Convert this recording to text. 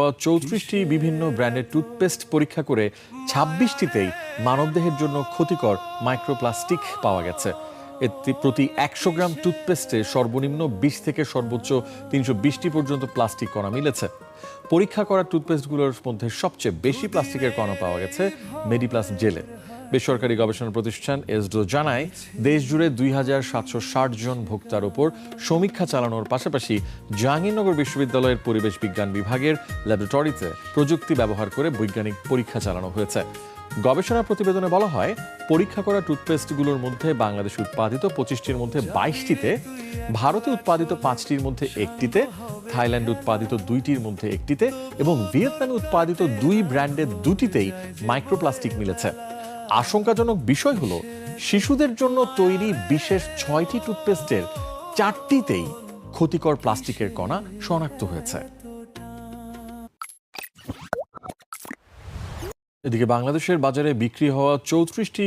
হওয়া ৩৪টি বিভিন্ন ব্র্যান্ডের টুথপেস্ট পরীক্ষা করে ২৬টিতেই মানবদেহের জন্য ক্ষতিকর মাইক্রোপ্লাস্টিক পাওয়া গেছে। এতে প্রতি ১০০ গ্রাম টুথপেস্টে সর্বনিম্ন ২০ থেকে সর্বোচ্চ ৩২০টি পর্যন্ত প্লাস্টিক কণা মিলেছে। পরীক্ষা করা টুথপেস্টগুলোর মধ্যে সবচেয়ে বেশি প্লাস্টিকের কণা পাওয়া গেছে মেডিপ্লাস জেলে। বেসরকারি গবেষণা প্রতিষ্ঠান এসডো জানায়, দেশ জুড়ে ২,৭৬০ জন ভোক্তার উপর সমীক্ষা চালানোর পাশাপাশি জাহাঙ্গীরনগর বিশ্ববিদ্যালয়ের পরিবেশ বিজ্ঞান বিভাগের ল্যাবরেটরিতে প্রযুক্তি ব্যবহার করে বৈজ্ঞানিক পরীক্ষা চালানো হয়েছে। গবেষণা প্রতিবেদনে বলা হয়, পরীক্ষা করা টুথপেস্টগুলোর মধ্যে বাংলাদেশে উৎপাদিত ২৫টির মধ্যে ২২টিতে, ভারতে উৎপাদিত ৫টির মধ্যে ১টিতে, থাইল্যান্ডে উৎপাদিত ২টির মধ্যে ১টিতে এবং ভিয়েতনামে উৎপাদিত ২ ব্র্যান্ডের ২টিতেই মাইক্রোপ্লাস্টিক মিলেছে। আশঙ্কাজনক বিষয় হলো, শিশুদের জন্য তৈরি বিশেষ ৬টি টুথপেস্টের ৪টিতেই ক্ষতিকর প্লাস্টিকের কণা শনাক্ত হয়েছে। এদিকে বাংলাদেশের বাজারে বিক্রি হওয়া ৩৪টি